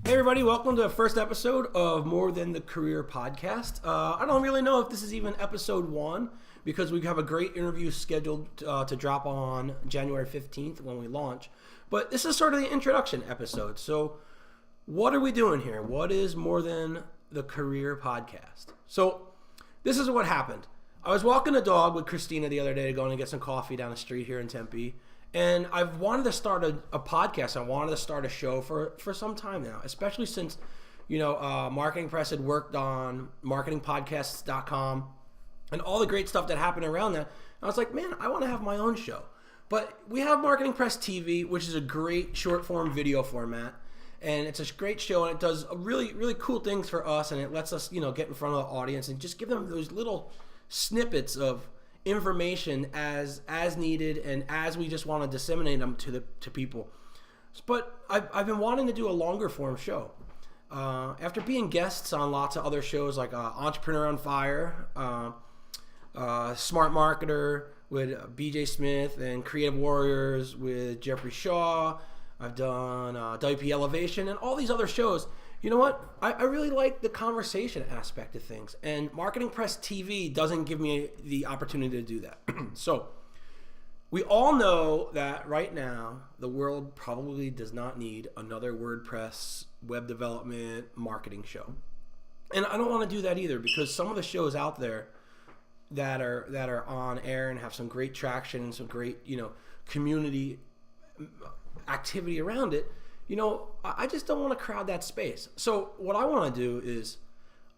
Hey everybody, welcome to the first episode of More Than the Career podcast. I don't really know if this is even episode 1 because we have a great interview scheduled to drop on January 15th when we launch. But this is sort of the introduction episode. So what are we doing here? What is More Than the Career podcast? So this is what happened. I was walking the dog with Christina the other day going to get some coffee down the street here in Tempe. And I've wanted to start a podcast. I wanted to start a show for some time now, especially since, Marketing Press had worked on marketingpodcasts.com and all the great stuff that happened around that. I was like, man, I want to have my own show. But we have Marketing Press TV, which is a great short form video format. And it's a great show, and it does really, really cool things for us. And it lets us, get in front of the audience and just give them those little snippets of information as needed and as we just want to disseminate them to people. But I've been wanting to do a longer form show. After being guests on lots of other shows like Entrepreneur on Fire, Smart Marketer with BJ Smith, and Creative Warriors with Jeffrey Shaw, I've done WP Elevation and all these other shows. You know what? I really like the conversation aspect of things, and Marketing Press TV doesn't give me the opportunity to do that. So we all know that right now the world probably does not need another WordPress web development marketing show. And I don't want to do that either, because some of the shows out there that are on air and have some great traction and some great, community activity around it, I just don't want to crowd that space. So what I want to do is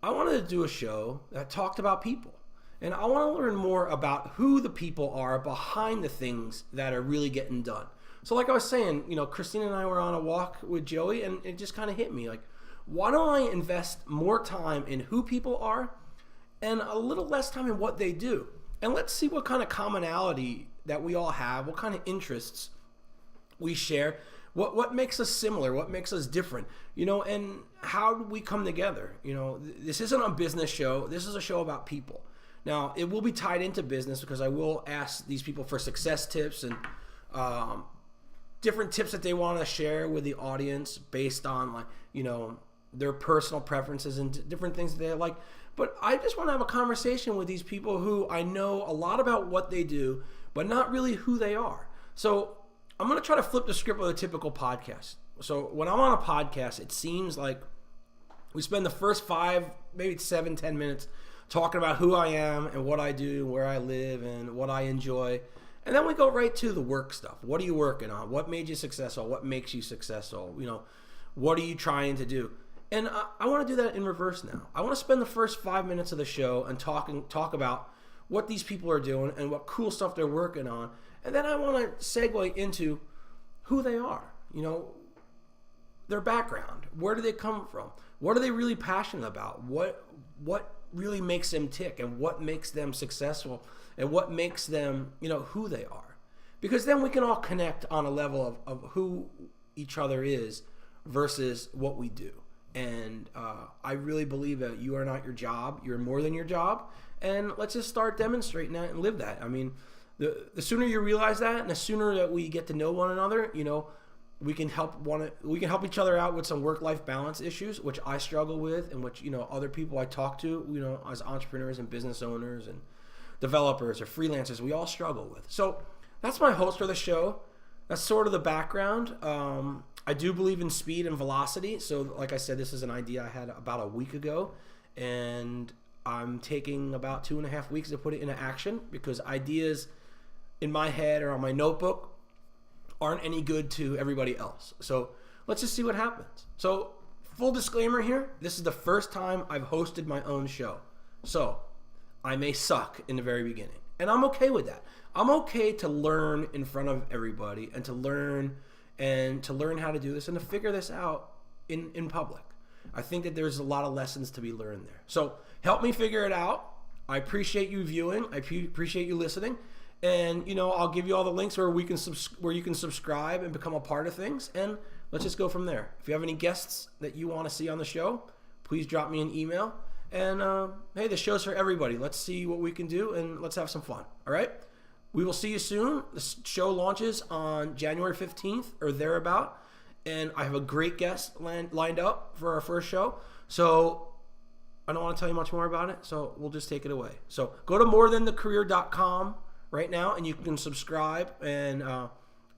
I wanted to do a show that talked about people. And I want to learn more about who the people are behind the things that are really getting done. So like I was saying, Christina and I were on a walk with Joey, and it just kind of hit me. Like, why don't I invest more time in who people are and a little less time in what they do? And let's see what kind of commonality that we all have, what kind of interests we share. What makes us similar? What makes us different? And how do we come together? This isn't a business show. This is a show about people. Now, it will be tied into business because I will ask these people for success tips and different tips that they want to share with the audience based on their personal preferences and different things that they like. But I just want to have a conversation with these people who I know a lot about what they do, but not really who they are. So I'm going to try to flip the script of a typical podcast. So when I'm on a podcast, it seems like we spend the first 5, maybe 7, 10 minutes talking about who I am and what I do, where I live, and what I enjoy. And then we go right to the work stuff. What are you working on? What made you successful? What makes you successful? What are you trying to do? And I want to do that in reverse now. I want to spend the first 5 minutes of the show and talk about what these people are doing and what cool stuff they're working on. And then I want to segue into who they are, their background. Where do they come from? What are they really passionate about? What really makes them tick, and what makes them successful, and what makes them, who they are? Because then we can all connect on a level of who each other is versus what we do. And I really believe that you are not your job. You're more than your job. And let's just start demonstrating that and live that. I mean, the sooner you realize that, and the sooner that we get to know one another, we can help each other out with some work-life balance issues, which I struggle with, and which other people I talk to, as entrepreneurs and business owners and developers or freelancers, we all struggle with. So that's my host for the show. That's sort of the background. I do believe in speed and velocity. So like I said, this is an idea I had about a week ago, and I'm taking about 2.5 weeks to put it into action, because ideas in my head or on my notebook aren't any good to everybody else. So let's just see what happens. So full disclaimer here, this is the first time I've hosted my own show. So I may suck in the very beginning, and I'm okay with that. I'm okay to learn in front of everybody and to learn how to do this and to figure this out in public. I think that there's a lot of lessons to be learned there. So help me figure it out. I appreciate you viewing. I appreciate you listening. And, I'll give you all the links where you can subscribe and become a part of things. And let's just go from there. If you have any guests that you want to see on the show, please drop me an email. And, hey, the show's for everybody. Let's see what we can do, and let's have some fun. All right? We will see you soon. The show launches on January 15th or thereabout. and I have a great guest lined up for our first show. So I don't want to tell you much more about it, so we'll just take it away. So go to morethanthecareer.com right now, and you can subscribe and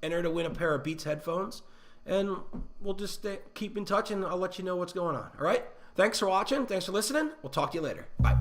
enter to win a pair of Beats headphones. And we'll just keep in touch, and I'll let you know what's going on. All right? Thanks for watching. Thanks for listening. We'll talk to you later. Bye.